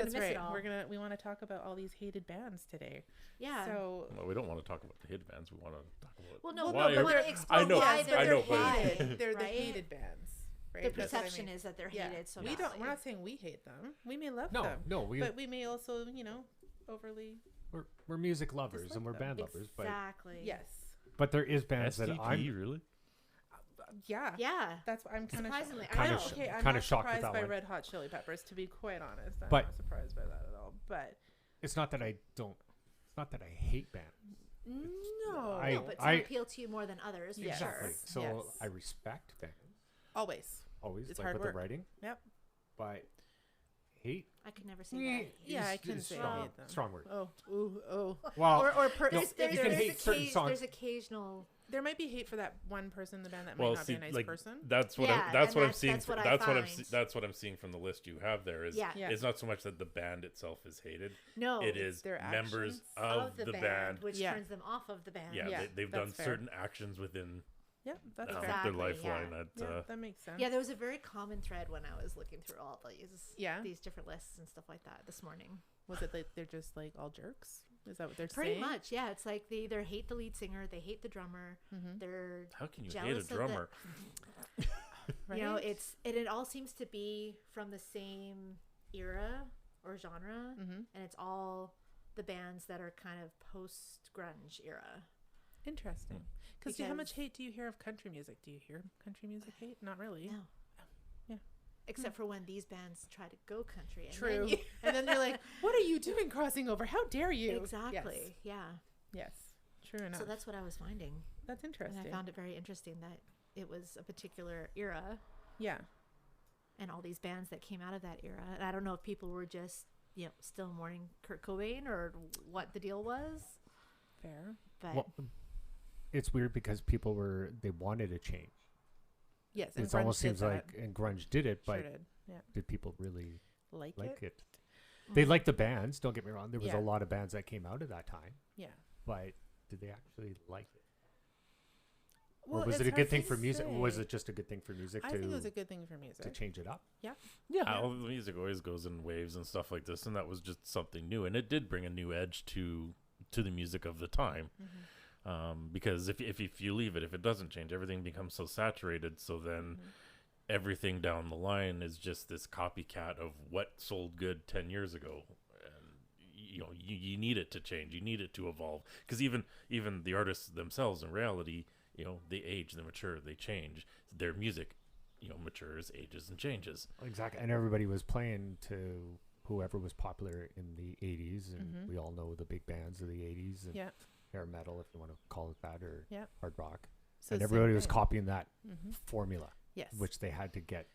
going to miss right. it all. We want to talk about all these hated bands today. Yeah. So Well, we don't want to talk about the hated bands. We want to talk about. Well, no, why we are- want to explore I know, why yes, they're I know, hated. but they're the right? hated bands. Right? The That's what I perception mean. is that they're Yeah. hated so We badly. we're not saying we hate them. We may love No, them. no, But we may also, overly. we're music lovers Dislike and we're them. band lovers, Exactly. Yes. but there is bands that STP, I'm really? Yeah. Yeah. That's what I'm kind of Surprisingly, I Kinda know. sh- Okay, I'm kinda not shocked with surprised that by one. Red Hot Chili Peppers, to be quite honest. I'm But- not surprised by that at all. But it's not that I hate bands. no, I- No, but some appeal to you more than others, for Yes. sure. Exactly. So Yes. I respect bands always. always, It's like hard with work. the writing, Yep. but hate. I could never say that. I hate. Yeah, I is- can is say I strong, hate them. strong word. Oh, ooh, oh. Well, or no, There's, you can there's, hate certain songs. there's occasional. there might be hate for that one person in the band that Well, might not see, be a nice like person. that's what Yeah, that's and what I'm seeing. that's what I find. That's what I'm seeing from the list you have there. Is Yeah. Yeah. it's not so much that the band itself is hated. No. It is their members actions of the band. which Yeah. turns them off of the band. Yeah, Yeah, they've done that's fair. certain actions within Yep, that's fair. Exactly. their lifeline yeah. that Yeah, that makes sense. Yeah, there was a very common thread when I was looking through all Yeah. these different lists and stuff like that this morning. Was it like they're just like all jerks? Is that what they're Pretty saying? much, yeah. It's like they either hate the lead singer, they hate the drummer, Mm-hmm. they're how can you hate a jealous of the- drummer? Right? you know, it all seems to be from the same era or genre, Mm-hmm. and it's all the bands that are kind of post grunge era. Interesting. Because how much Because- hate do you hear of country music? Do you hear country music hate? Not really. No. Yeah. Except for when these bands try to go country. And True. Then you- And then they're like, "What are you doing crossing over? How dare you?" exactly. Yeah. Yes. True enough. So that's what I was finding. That's interesting. And I found it very interesting that it was a particular era Yeah. and all these bands that came out of that era. And I don't know if people were just, still mourning Kurt Cobain or what the deal was. Fair. But Well, it's weird because they wanted a change. Yes. And It almost grunge did seems that. like, and grunge did it, Sure but did. Yeah. did people really Like like it? it? They liked the bands. Don't get me wrong. There was Yeah. a lot of bands that came out of that time, Yeah. but did they actually like it? Well, Or was it's it a hard good thing to for music? Or was say. it just a good thing for music I to think it was a good thing for music. change it up? Yeah, Yeah. well, the music always goes in waves and stuff like this, and that was just something new, and it did bring a new edge to the music of the time. Because if you leave it, if it doesn't change, everything becomes so saturated. So then everything down the line is just this copycat of what sold good 10 years ago. And you need it to change. You need it to evolve. Because even the artists themselves, in reality, they age, they mature, they change. Their music, matures, ages, and changes. Exactly. And everybody was playing to whoever was popular in the 80s. And we all know the big bands of the 80s. And Yeah. hair metal, if you want to call it that, or Yeah. hard rock. So And same everybody was thing. copying that Mm-hmm. formula, Yes. which they had to get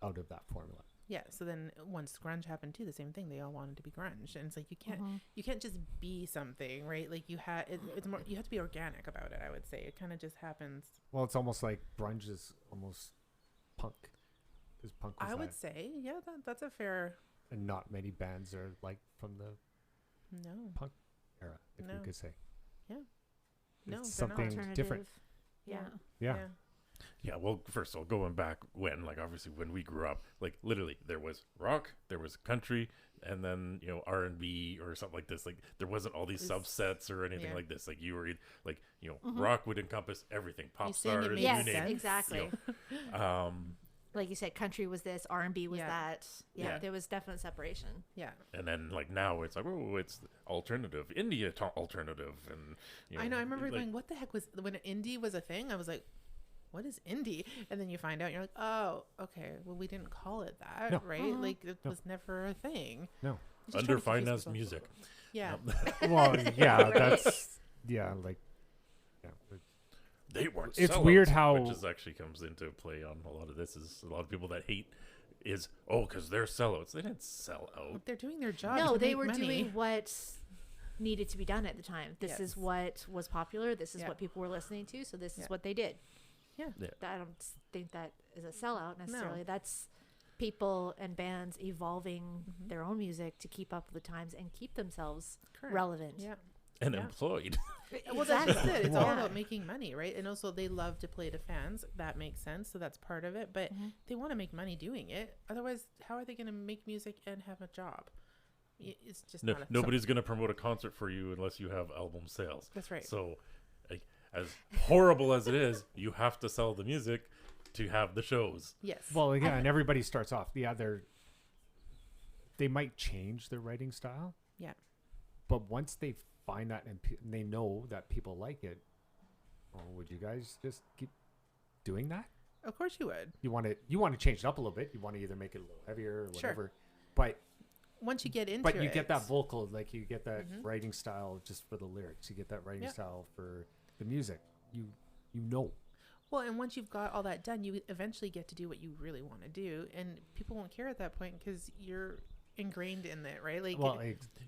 out of that formula. Yeah. So then once grunge happened too, the same thing. They all wanted to be grunge, and it's like you can't just be something, right? Like it's more, you have to be organic about it. I would say it kind of just happens. Well, it's almost like grunge is almost punk. Is punk was I would that, say, yeah, that's a fair and not many bands are like from the no. punk era, if you No. could say. Yeah. It's No, they're not. something different. alternative. Yeah. Yeah. Yeah, well, first of all, going back obviously when we grew up, like literally there was rock, there was country, and then, R&B or something like this. Like there wasn't all these subsets or anything Yeah. like this. Like you were rock would encompass everything. Pop You saying it stars, makes you Yes, name it. exactly. Like, Like you said, country was this, R&B was Yeah. that. Yeah, Yeah. there was definite separation. Yeah. and then like now it's like, oh, it's alternative, India alternative, and I know. I remember like, going, "What the heck was when indie was a thing?" I was like, "What is indie?" And then you find out, you're like, "Oh, okay. Well, we didn't call it that, No. right? Like it was never a thing." No. You're just trying to underfined confuse as people. music. Yeah. Well, yeah, that's like They weren't. It's sellouts, weird how- which is actually comes into play on a lot of this. Is a lot of people that hate is because they're sellouts. They didn't sell out. They're doing their job. No, to they make were money. doing what needed to be done at the time. This Yes. is what was popular. This is Yeah. what people were listening to. So this Yeah. is what they did. Yeah. I don't think that is a sellout necessarily. That's people and bands evolving their own music to keep up with the times and keep themselves Correct. relevant. Yeah. And Yeah. employed. Well, that's just it. It's all Yeah. about making money, right? And also, they love to play to fans. That makes sense. So that's part of it. But they want to make money doing it. Otherwise, how are they going to make music and have a job? it's just not nobody's going to promote a concert for you unless you have album sales. That's right. So, like, as horrible as it is, you have to sell the music to have the shows. Yes. Well, yeah, and everybody starts off. Yeah, they might change their writing style. Yeah. But once they find that and they know that people like it, would you guys just keep doing that? Of course you would. You want to change it up a little bit. You want to either make it a little heavier or whatever. Sure. But once you get into but it. you get that vocal, like you get that Mhm. writing style just for the lyrics. You get that writing Yep. style for the music. You know. Well, and once you've got all that done, you eventually get to do what you really want to do, and people won't care at that point because you're ingrained in it, right? Like, Well,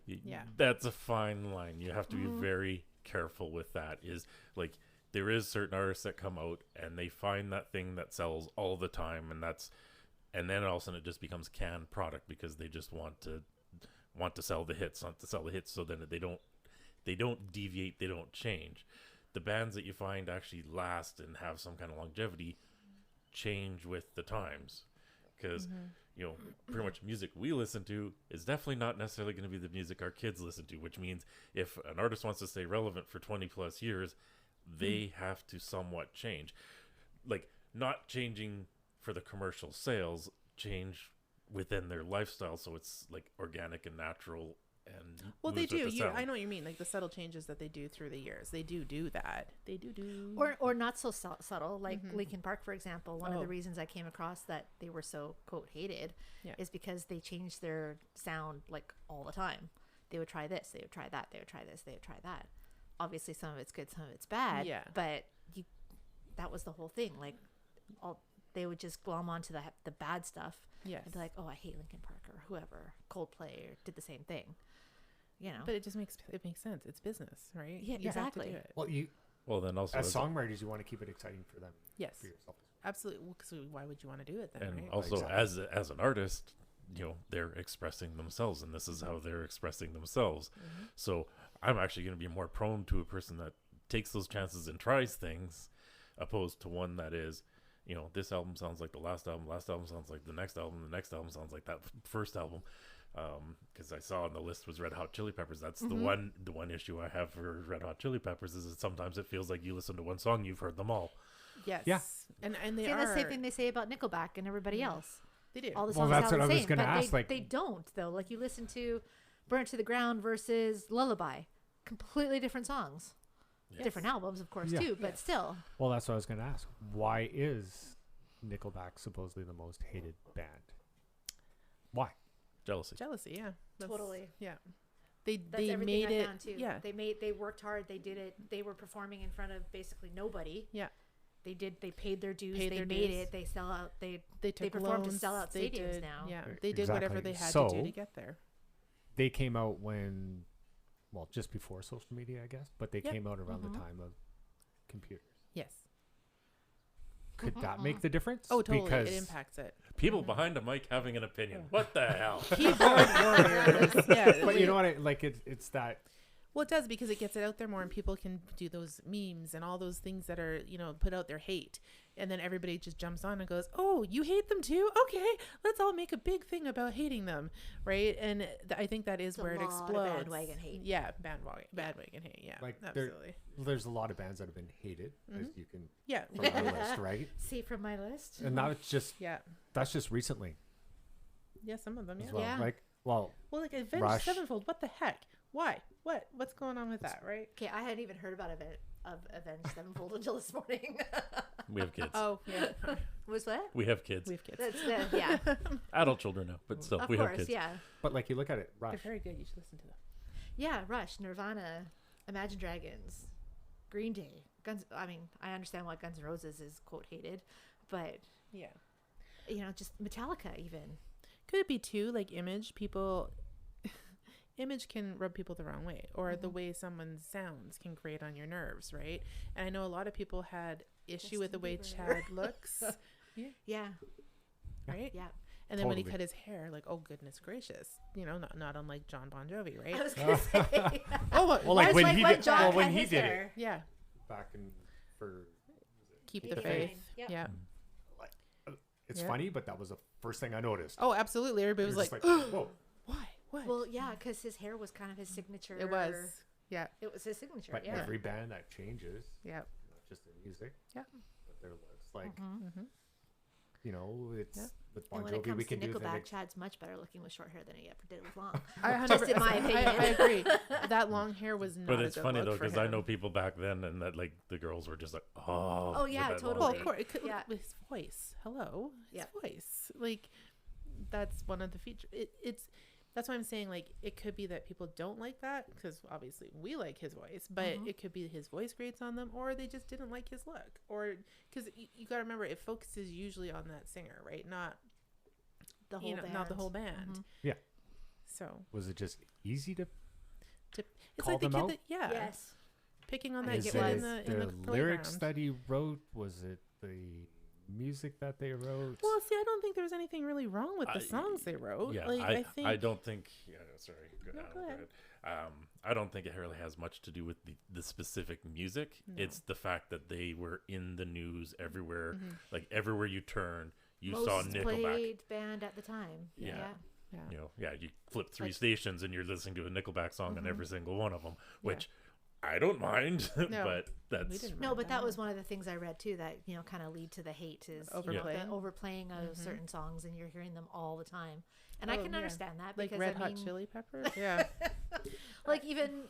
yeah. That's a fine line. You have to be very careful with that. Is like, there is certain artists that come out and they find that thing that sells all the time, and then all of a sudden it just becomes canned product because they just want to sell the hits, so then they don't deviate, they don't change. The bands that you find actually last and have some kind of longevity change with the times, because pretty much music we listen to is definitely not necessarily going to be the music our kids listen to, which means if an artist wants to stay relevant for 20 plus years, they have to somewhat change, like not changing for the commercial sales, change within their lifestyle so it's like organic and natural. And well, they moves with do. the sound. I know what you mean. Like the subtle changes that they do through the years. They do that. They do. Or not so subtle, like Linkin Park, for example. One of the Oh. reasons I came across that they were so quote hated is because they changed their sound like all the time. They would try this, they would try that, they would try this, they would try that. Obviously, some of it's good, some of it's bad. Yeah. But that was the whole thing. Like, they would just glom onto the bad stuff. Yes. And be like, oh, I hate Linkin Park or whoever. Coldplay or did the same thing. You know. But it just makes sense. It's business, right? Yeah, You have to exactly. do it. well, Well, then also as songwriters, you want to keep it exciting for them. Yes. For yourself. Absolutely. Well, 'cause why would you want to do it then? and right? also Exactly. as an artist, they're expressing themselves, and this is how they're expressing themselves. So I'm actually going to be more prone to a person that takes those chances and tries things, opposed to one that is, this album sounds like the last album sounds like the next album sounds like that first album. Because I saw on the list was Red Hot Chili Peppers. That's the one issue I have for Red Hot Chili Peppers is that sometimes it feels like you listen to one song, you've heard them all. Yes. Yeah. And they See, are the same thing they say about Nickelback and everybody else. They do. All the Well, songs that's sound what the I was same, gonna but ask, like- they don't though. Like you listen to "Burn It to the Ground" versus "Lullaby," completely different songs, different albums, of course, Yeah. too. But still, Well, that's what I was going to ask. Why is Nickelback supposedly the most hated band? Why? Jealousy. Jealousy. Yeah. Totally. Yeah. They that's everything made I it. found too. Yeah. They worked hard. They did it. They were performing in front of basically nobody. Yeah. They paid their dues. Paid they their made dues. it. They sell out. They took performed to loans, sell out they stadiums did, now. Yeah. They did whatever Exactly. they had So- to do to get there. They came out just before social media, I guess, but they Yep. came out around the time of computers. Yes. Could that make the difference? Oh, totally. Because It impacts it. People behind a mic having an opinion. What the hell? Keyboard warriors. Yeah. But you know what? It's that. Well, it does because it gets it out there more, and people can do those memes and all those things that are, put out their hate, and then everybody just jumps on and goes, "Oh, you hate them too? Okay, let's all make a big thing about hating them, right?" And I think that is It's a where it lot of explodes. bandwagon hate. Yeah, bandwagon hate. Yeah, Like, absolutely. There's a lot of bands that have been hated, as you can Yeah, from our list, right? See from my list. And now it's just yeah, that's recently some of them. Yeah. as well. Yeah. Well, Well, like Avenged Rush. Sevenfold. What the heck? Why? What's going on with that? Right? Okay, I hadn't even heard about Avenged Sevenfold until this morning. We have kids. Oh, yeah. Was that? We have kids. We have kids. Yeah, Adult children now, but still, of we have course, kids. yeah. but like you look at it, They're Rush. very good. You should listen to them. Yeah, Rush, Nirvana, Imagine Dragons, Green Day, I understand why Guns N' Roses is quote hated, but Yeah. just Metallica even. Could it be too like image can rub people the wrong way, or the way someone sounds can grate on your nerves, right? And I know a lot of people had issue with the way Justin Chad looks, Yeah, right? yeah. And then when he Totally. cut his hair, like, oh goodness gracious, not unlike John Bon Jovi, right? I was gonna say. Oh, Well, like It's when he when did, John well, cut when he his did hair. it yeah, back in for keep Keep the the faith. faith. Yep. Yeah. it's Yeah. funny, but that was the first thing I noticed. Oh, absolutely. Everybody was You're like, just whoa. why? What? Well, yeah, because his hair was kind of his signature. It was. Yeah. It was his signature. But yeah. every band that changes, Yeah. not just the music, Yeah. but their looks. Like, Mm-hmm. you know, it's Yeah. with And Bon when it Jovi, comes we to can do the Nickelback, Chad's much better looking with short hair than he ever did with long. I Just in my 100% opinion. I agree. That long hair was not. But a it's good funny look though, for because I him. know people back then, and that like the girls were just like, oh. Oh, with yeah, that long totally. Well, hair. of course, it could Yeah. with his voice. Hello, his Yeah. voice. Like, that's one of the features. It's that's why I'm saying, like, it could be that people don't like that because obviously we like his voice, but it could be his voice grates on them, or they just didn't like his look, or because you got to remember it focuses usually on that singer, right? Not The whole band. not the whole band. Yeah. So Was it just easy to it's call like the them kid out? that Yes. picking on I that think kid it in was. the lyrics playground. that he wrote? Was it the music that they wrote? Well, see, I don't think there was anything really wrong with the I- songs they wrote. Yeah, like, I think I don't think. Yeah, sorry. No, go ahead. I don't think it really has much to do with the specific music. No. It's the fact that they were in the news everywhere. Mm-hmm. Like everywhere you turn, you Most saw Nickelback. played band at the time. Yeah. yeah. You know, yeah, you flip three Like- stations and you're listening to a Nickelback song on every single one of them, Yeah. which I don't mind. No, but we that's didn't No, mind but that was one of the things I read too that, kind of lead to the hate is Overplaying. the overplaying of certain songs and you're hearing them all the time. And I Oh, can yeah. understand that like because Red I Hot mean, Chili Peppers. Yeah. like even,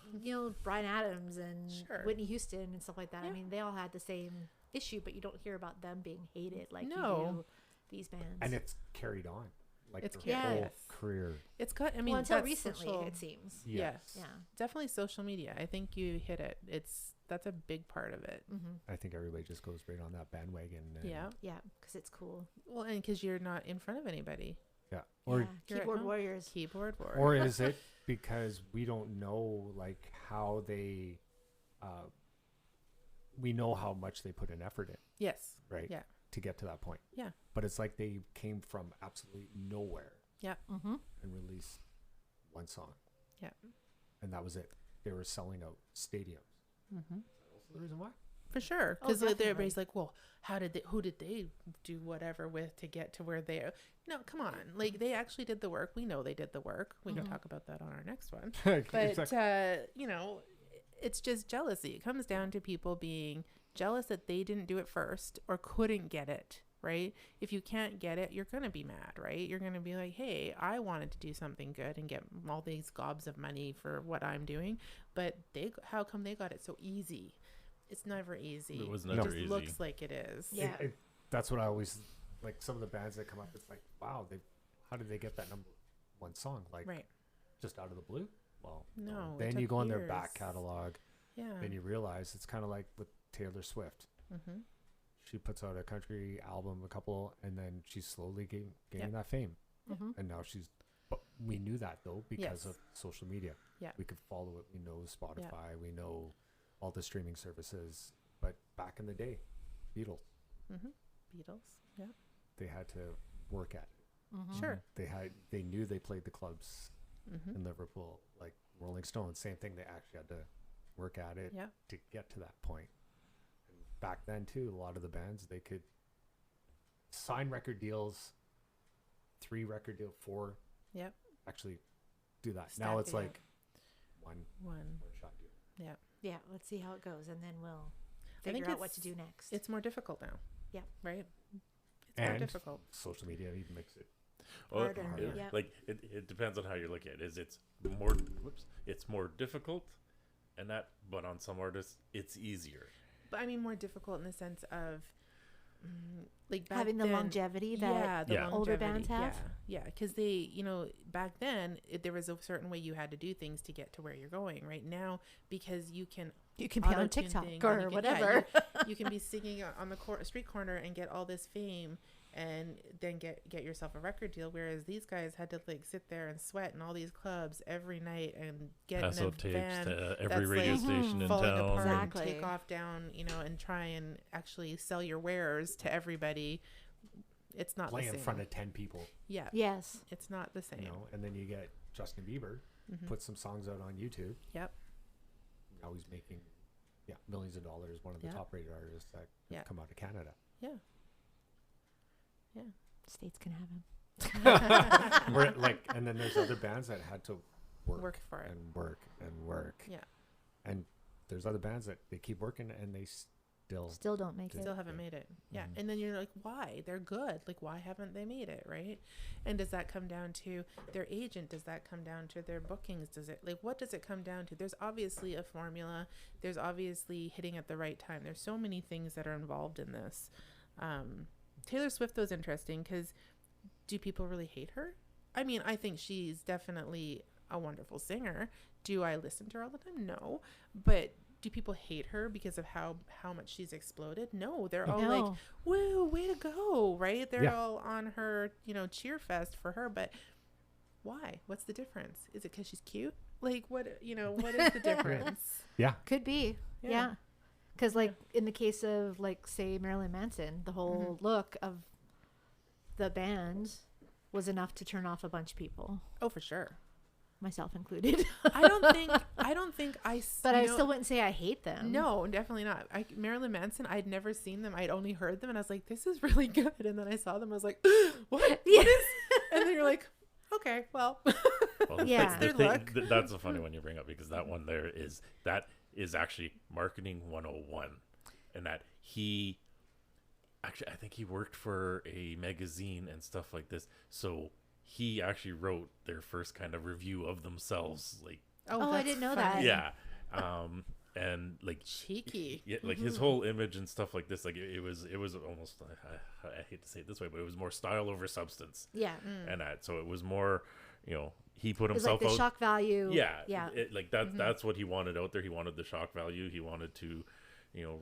Bryan Adams and Sure. Whitney Houston and stuff like that. I Yeah. mean, they all had the same issue, but you don't hear about them being hated like you No. do these bands. and it's carried on like It's their carried- whole yes. career. It's got. I mean, well, until that's recently, social- it seems. Yes. Yeah. Definitely social media. I think you hit it. That's a big part of it. Mm-hmm. I think everybody just goes right on that bandwagon. And, Yeah. Yeah, because it's cool. Well, and because you're not in front of anybody. yeah. Or yeah. You're at Keyboard home. warriors. Keyboard warrior. or is it because we don't know like how they we know how much they put an effort in, Yes. right? Yeah. To get to that point. Yeah. But it's like they came from absolutely nowhere Mm-hmm. and released one song. Yeah. And that was it. They were selling out stadiums. Mm-hmm. That's the reason why. For sure, Oh, because definitely. everybody's like, "Well, who did they do whatever with to get to where they are?" No, come on, like they actually did the work. We know they did the work. We can Mhm. talk about that on our next one. Exactly. But it's just jealousy. It comes down to people being jealous that they didn't do it first or couldn't get it. Right? If you can't get it, you're gonna be mad, right? You're gonna be like, "Hey, I wanted to do something good and get all these gobs of money for what I'm doing, but how come they got it so easy?" It's never easy. It was It never just easy. looks like it is. Yeah. That's what I always like. Some of the bands that come up, it's like, wow, how did they get that number one song? Like, Right. just out of the blue? Well, No, it Then you took go on their back years. catalog, Yeah. and you realize it's kind of like with Taylor Swift. Mm-hmm. She puts out a country album, a couple, and then she's slowly gaining Yep. that fame. Mm-hmm. And now but we knew that though because Yes. of social media. Yeah. We could follow it. We know Spotify. We know all the streaming services. But back in the day, Beatles, Mm-hmm. Beatles. Yeah. they had to work at it. Mm-hmm. Sure. They knew they played the clubs Mm-hmm. in Liverpool, like Rolling Stones. Same thing. They actually had to work at it Yeah. to get to that point. And back then too, a lot of the bands they could sign record deals, 3 record deal, 4. Yep. Actually, do that. Stack Now it's it up. like one One. shot deal. Yeah. Yeah, let's see how it goes, and then we'll I think figure out what to it's- do next. It's more difficult now. Yeah. Right. It's more And difficult. social media even makes it. Well, Harder, it- yeah. like it depends on how you look at it. It's more difficult, and that, but on some artists it's easier. But I mean, more difficult in the sense of like back having the then, longevity that yeah, the Yeah. older longevity, bands have. Yeah, because they, back then there was a certain way you had to do things to get to where you're going. Right now, because you can You can be on auto-tune TikTok things, or you can- whatever. you can be singing on the street corner and get all this fame, and then get yourself a record deal. Whereas these guys had to like sit there and sweat in all these clubs every night and get Pass in a out tapes van to every that's, radio like, station in falling town. apart Exactly. and take off down, and try and actually sell your wares to everybody. It's not Play the in same. front of 10 people, Yeah, Yes. it's not the same. and then you get Justin Bieber, Mhm. put some songs out on YouTube. Yep. Now he's making millions of dollars, one of the Yeah. top rated artists that Yeah. come out of Canada. Yeah. States can have him. And then there's other bands that had to Work for it. and work and work. Yeah. And there's other bands that they keep working and they Still don't make it. Still haven't made it. Yeah. Mhm. And then you're like, why? They're good. Like, why haven't they made it? Right. And does that come down to their agent? Does that come down to their bookings? Does it, like, what does it come down to? There's obviously a formula. There's obviously hitting at the right time. There's so many things that are involved in this. Taylor Swift, though, is interesting because do people really hate her? I mean, I think she's definitely a wonderful singer. Do I listen to her all the time? No. But do people hate her because of how much she's exploded? No, they're all like, woo, way to go, right? They're all on her, cheer fest for her. But why? What's the difference? Is it because she's cute? Like, what is the difference? Yeah. Could be. Yeah. Because, like, in the case of, like, say, Marilyn Manson, the whole look of the band was enough to turn off a bunch of people. Oh, for sure. Myself included. I don't think But I still wouldn't say I hate them. No, definitely not. Marilyn Manson, I'd never seen them. I'd only heard them and I was like, this is really good. And then I saw them, I was like, what? Yeah. And then you're like, okay, well, Well, Yeah. their look. That's a funny one you bring up because that one there is actually marketing 101, and that he actually, I think he worked for a magazine and stuff like this, so he actually wrote their first kind of review of themselves, like Oh, I didn't know that. yeah, and like cheeky. yeah, like his whole image and stuff like this, like it was almost, I hate to say it this way, but it was more style over substance. Yeah. And that, so it was more, he put It's himself like the out. shock value. Yeah, Yeah. like that's what he wanted out there. He wanted the shock value. He wanted to,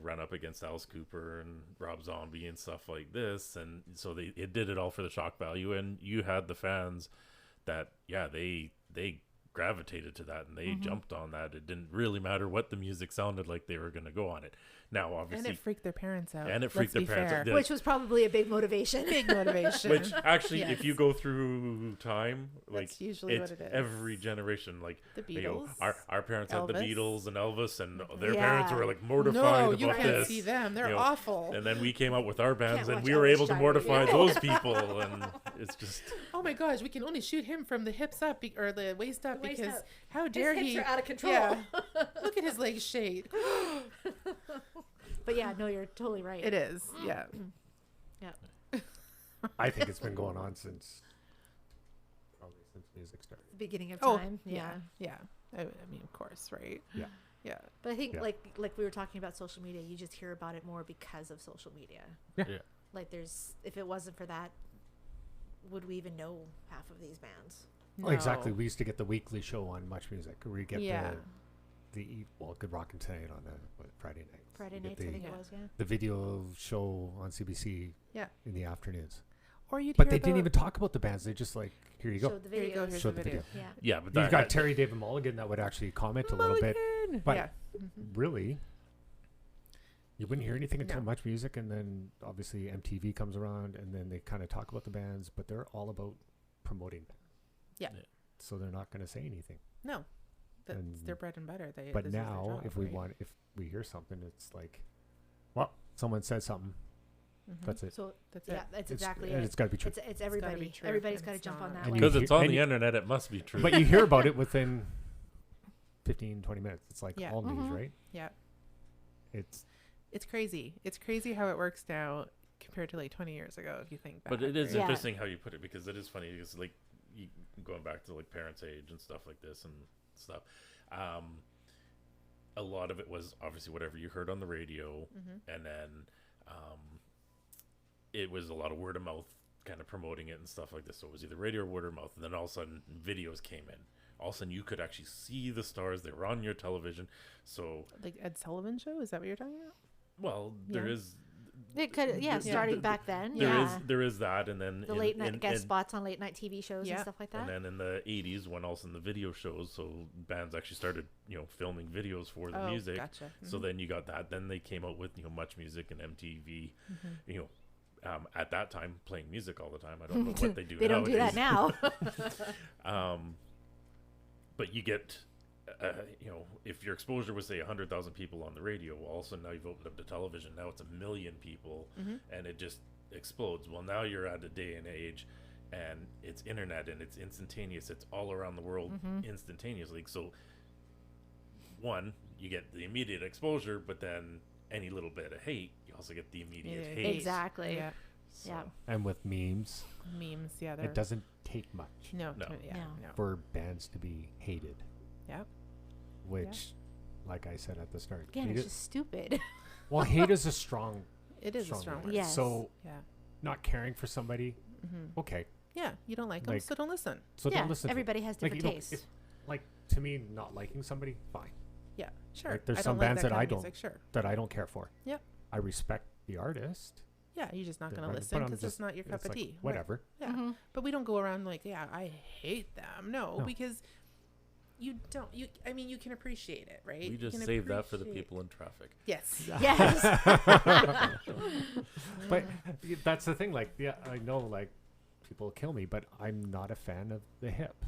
run up against Alice Cooper and Rob Zombie and stuff like this. And so it did it all for the shock value. And you had the fans that, they gravitated to that and they jumped on that. It didn't really matter what the music sounded like, they were going to go on it. Now, obviously, And it freaked their parents out. And it freaked their parents out. Which was probably a big motivation. Big motivation. Which actually, Yes. if you go through time, like That's usually it's what it is. every generation, like The Beatles, our parents had the Elvis. Beatles and Elvis, and their Yeah. parents were like mortified no, about you can't this. see them. They're you know, awful. And then we came out with our bands, Can't and watch we were Elvis able to Shine. mortify those people, and it's just Oh my gosh, we can only shoot him from the hips up or the waist up Waist because up. how dare hips he? are out of control. Yeah. Look at his legs shade. But yeah, no, you're totally right. It is. Yeah. Yeah. I think it's been going on since music started. The beginning of Oh, time. Yeah. Yeah. I mean, of course, right? Yeah. Yeah. But I think Yeah. like we were talking about social media, you just hear about it more because of social media. Yeah. Yeah. Like if it wasn't for that, would we even know half of these bands? Oh, exactly. We used to get the weekly show on Much Music. We get Yeah. the Good Rockin' Tonight on Friday night. Friday You get nights, I think Yeah. it was, yeah. the video show on CBC Yeah. in the afternoons. Or you'd But hear they didn't about- even talk about the bands. They just like, here you go. Showed the Here you go. videos. Here's Show the the video. video. Yeah. yeah, but You've that, got Terry David Mulligan that would actually comment a little bit. Mulligan. but- yeah. Really, you wouldn't hear anything until No. Much Music, and then obviously MTV comes around, and then they kind of talk about the bands, but they're all about promoting. Yeah. So they're not going to say anything. No. That's And- their bread and butter. But this is their now, job, if we right? if we hear something, it's like, well, someone said something. Mhm. That's it. So That's yeah, it. that's It's- exactly and it. it's got to be true. It's gotta be everybody. true, Everybody's and got to it's jump on not. that And one. because you it's hear- on and the you- internet, it must be true. But you hear about it within 15, 20 minutes. It's like Yeah. all news, Mhm. right? Yeah. It's It's crazy. It's crazy how it works now compared to like 20 years ago, if you think back. But it is Yeah. interesting how you put it, because it is funny, because like going back to like parents' age and stuff like this and stuff. A lot of it was obviously whatever you heard on the radio, and then it was a lot of word of mouth kind of promoting it and stuff like this. So it was either radio or word of mouth, and then all of a sudden videos came in. All of a sudden you could actually see the stars. They were on your television. So, Like Ed Sullivan show? Is that what you're talking about? well, there Yeah. is It could, yeah, the- starting the- back then. there Yeah. is there is that, and then The late night guest spots on late night TV shows Yeah. and stuff like that. And then in the 80s, when also in the video shows, so bands actually started, filming videos for the music. Gotcha. So then you got that. Then they came out with, Much Music and MTV, Mm-hmm. at that time playing music all the time. I don't know what they do They don't do that nowadays. now. But you get, if your exposure was, say, 100,000 people on the radio, all of a sudden now you've opened up the television. Now it's 1 million people, and it just explodes. Well, now you're at a day and age, and it's internet and it's instantaneous. It's all around the world instantaneously. So one, you get the immediate exposure, but then any little bit of hate, you also get the immediate hate. Exactly. Yeah. So, Yeah. And with memes, Yeah. it doesn't take much No. No. Yeah. No. No. for bands to be hated. Yep. Which, like I said at the start, Again, hate it's is- just stupid. well, hate is a strong, It is a strong word. Yes. So Yeah. not caring for somebody, okay, Yeah. You don't like them, Like- so don't listen. so yeah. don't listen. Everybody has Like, different you know, tastes. if- like to me, not liking somebody, fine. Yeah. Sure. Like, there's I some don't like bands that kind I of don't- music, Sure. That I don't care for. Yep. I respect the artist. Yeah. You're just not the going to artist, listen but I'm because it's just- not your cup it's of like, tea. Right. Whatever. Yeah. Mhm. But we don't go around like, yeah, I hate them. No, No. because you don't. I mean, you can appreciate it, right? we You just can save that for the appreciate- people in traffic. Yes. Yes. But that's the thing. Like, yeah, I know, like, people kill me, but I'm not a fan of the hip.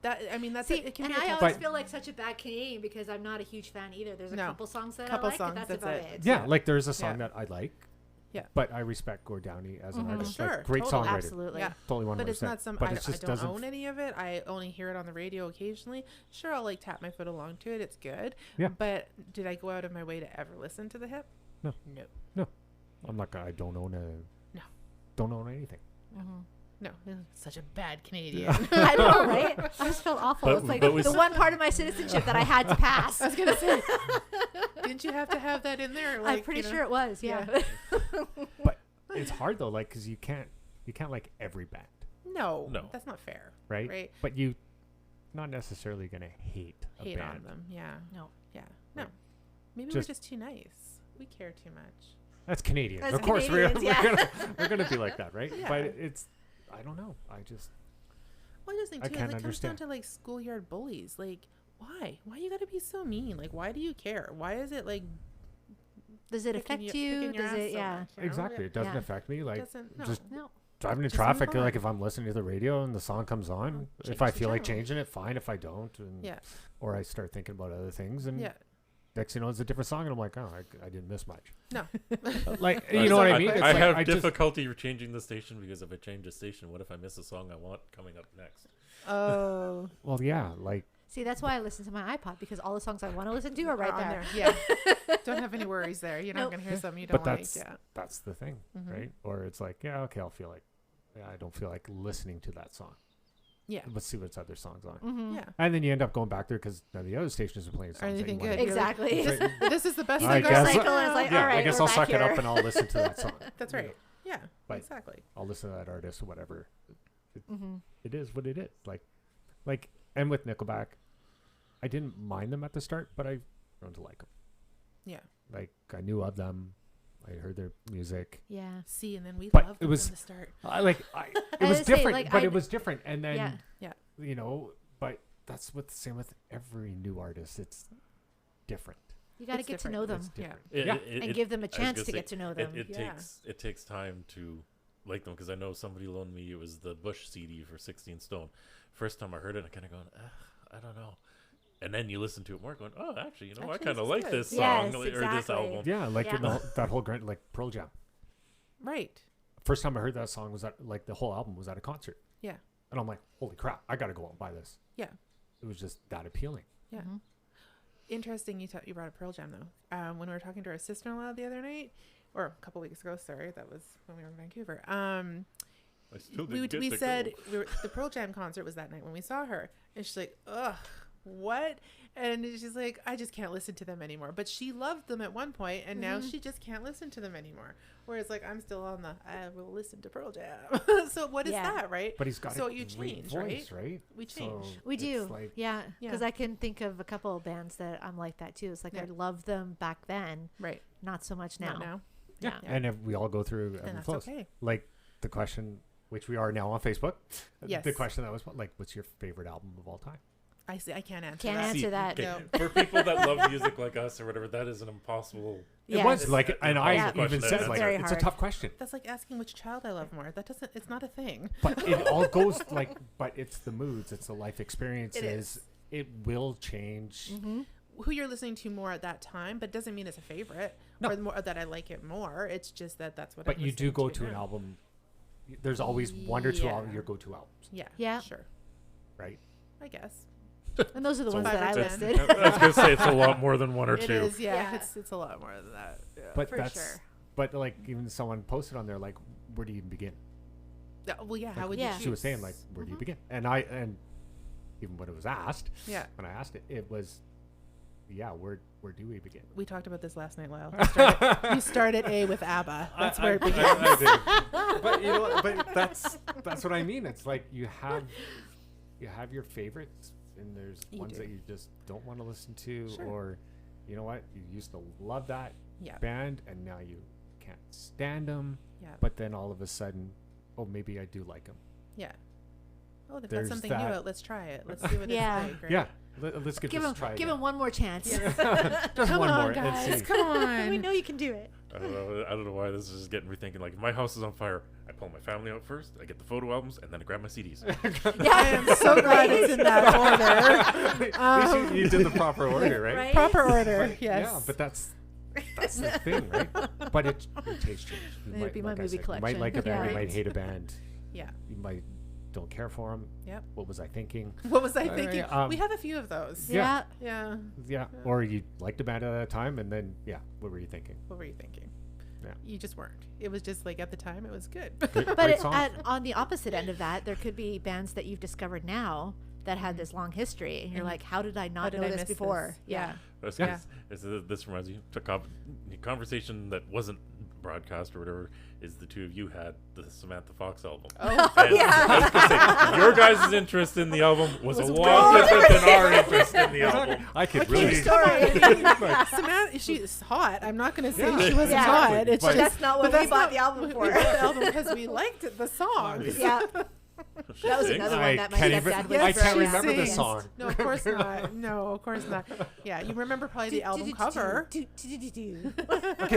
That I mean, that's See, it can and be a I tough- always But- feel like such a bad Canadian because I'm not a huge fan either. There's a No. couple songs that Couple I like, songs, and that's that's about it. it. Yeah, like there's a song Yeah. that I like. Yeah. But I respect Gord Downey as an artist. Sure, Like, great totally. songwriter. Absolutely. Yeah. Totally 100%. But it's not some. But I, it just I don't doesn't. own any of it. I only hear it on the radio occasionally. Sure, I'll like tap my foot along to it. It's good. Yeah. But did I go out of my way to ever listen to the hip? No. No. I'm not. I don't own a. No. Don't own anything. No. Such a bad Canadian. I know, right? I just felt awful. But- It's like but we the s- one part of my citizenship that I had to pass. I was gonna say. Didn't you have to have that in there? Like, I'm pretty you know? sure it was. Yeah. But it's hard though, like, because you can't like every band, No. No. That's not fair. right? Right. But you, not necessarily gonna hate a Hate band. on them. Yeah. No. Yeah. No. Right. Maybe Just- we're just too nice. We care too much. That's Canadian. That's Of course, Canadians, yeah. we're gonna be like that, right? Yeah. But it's. I don't know. I just. Well, I just think I too, can't it comes down understand. to like schoolyard bullies. Like, why? Why you gotta be so mean? Like, why do you care? Why is it like Does it picking affect your- you? picking your Does ass it? so Yeah. much, you know? Exactly. It doesn't Yeah. affect me. Like, Doesn't, no. just No. driving in Just move traffic, on. like if I'm listening to the radio and the song comes on, change if I the feel like channel. changing it, fine. If I don't, and Yeah. or I start thinking about other things, and Yeah. next you know it's a different song, and I'm like, oh, I didn't miss much. No. Like, you know what I mean? It's I like, have I just- difficulty changing the station because if I change the station, what if I miss a song I want coming up next? Oh. well, yeah, like See, that's why I listen to my iPod because all the songs I want to listen to are right on there. Yeah. Don't have any worries there. You're not Nope. gonna hear something you but don't like. that's Yeah. that's the thing, Mhm. right? Or it's like, yeah, okay, I'll feel like, yeah, I don't feel like listening to that song. Yeah. Let's see what's other songs on. Mm-hmm. Yeah. And then you end up going back there because the other stations are playing songs. that you anything wanna- good. You're like, Exactly. It's like, This is the best I thing. Go guess- cycle and it's like, yeah, all right, I guess we're I'll back suck it here. up and I'll listen to that song. That's You right. know, Yeah. But- Exactly. I'll listen to that artist or whatever. Mm-hmm. It is what it is. Like, and with Nickelback, I didn't mind them at the start, but I've grown to like them. Yeah. Like, I knew of them. I heard their music. Yeah. See, and then we But loved it them was- from the start. It I was was gonna say, different, like, but I- it was different. And then, Yeah. you know, but that's what the same with every new artist. It's different. You got to It's get to different. know them It's Yeah. different. and give them a I was chance gonna to say, get to know them. It Yeah. takes time to like them because I know somebody loaned me it was the Bush CD for 16 Stone. First time I heard it, I kind of going, I don't know. And then you listen to it more, going, oh, actually, you know, I Actually, kind of this is like good. this song Yes, or this exactly. album. Yeah, like Yeah. that whole grand, like Pearl Jam. Right. First time I heard that song was at, like, the whole album was at a concert. Yeah. And I'm like, holy crap, I got to go out and buy this. Yeah. It was just that appealing. Yeah. Mhm. Interesting. You brought up Pearl Jam though. When we were talking to our sister-in-law the other night, or a couple weeks ago. Sorry, that was when we were in Vancouver. I still didn't get We to said go. the Pearl Jam concert was that night when we saw her, and she's like, "Ugh, what?" And she's like, "I just can't listen to them anymore." But she loved them at one point, and now she just can't listen to them anymore. Whereas, like, I'm still on the I will listen to Pearl Jam. So what is Yeah. that, right? But he's got So a you great change, voice, right? We change. We it's do. Like, Yeah. Yeah. Because I can think of a couple of bands that I'm like that too. It's like Yeah. I loved them back then, Right. not so much now. Not now. yeah. Yeah. And if we all go through ebb And and that's flows. okay. Like the question, which we are now on Facebook. Yes. The question that was like, what's your favorite album of all time? I see. I can't answer Can't that. answer that. okay, No. for people that love music like us or whatever, that is an impossible. It Yes. was like, It's and an I impossible even question said, to like, answer. it's Very a tough question. That's like asking which child I love more. That doesn't. It's not a thing. But it all goes like, but it's the moods, it's the life experiences. is. It will change. Mm-hmm. Who you're listening to more at that time, but doesn't mean it's a favorite No. or more that I like it more. It's just that that's what. But I'm you do listening go to an now. album there's always one or two Yeah. your go-to albums, Yeah. Yeah. Sure. right? I guess. And those are the So ones that I 5 or 10. listed. I was gonna say it's a lot more than one or It two. is. Yeah. Yeah. It's a lot more than that. Yeah. But For that's sure. but like even someone posted on there like, where do you even begin? Well, yeah. How Like, would yeah. you choose? She was saying like, where do you begin? And even when it was asked, Yeah. when I asked it, it was, yeah, where do we begin? We talked about this last night, Lyle. You start at A with ABBA. That's where it begins. I do. But you know what? But that's what I mean. It's like you have your favorites, and there's You ones do. that you just don't want to listen to, Sure. or you know what? You used to love that Yeah. band, and now you can't stand them. Yeah. But then all of a sudden, oh, maybe I do like them. Yeah. Oh, they've got There's something that. new out. Let's try it. Let's see what Yeah. it's like. Right? Yeah, let's give this a try. Give again. him one more chance. Just Come one on, more. guys. And see. Come on. We know you can do it. I don't know why this is just getting me thinking. Like, if my house is on fire, I pull my family out first. I get the photo albums, and then I grab my CDs. I am so glad it's in that order. At least you did the proper order, right? Right? Proper order. Yes. Yeah, but that's the thing, right? But your taste change. You It'd be my like I movie said, You might collection. like a band, you Yeah. might hate a band, Yeah. you might don't care for them. Yep. What was I thinking? What was I thinking? yeah, We have a few of those. Yeah. Yeah. Yeah, or you liked a band at a time, and then what were you thinking? What were you thinking? Yeah. You just weren't. It was just like at the time it was good. But song. on the opposite end of that, there could be bands that you've discovered now that had this long history, and you're like, how did I not did know I this miss before? this? Yeah. This reminds me of a conversation that wasn't broadcast or whatever. Is the two of you had the Samantha Fox album? Oh, And yeah. I was gonna say, your guys' interest in the album was a Was lot way different than our interest in the album. I could Okay, really. story. Samantha, she's hot. I'm not going to say Yeah. she wasn't Yeah. hot. It's But just that's not what but we that's bought not- the album we for. bought the album because we liked the songs. Yeah. That was another I one that my can't stepdad even- was I can't very remember the against. song. No, of course not. No, of course not. Yeah, you remember probably the album cover. Okay,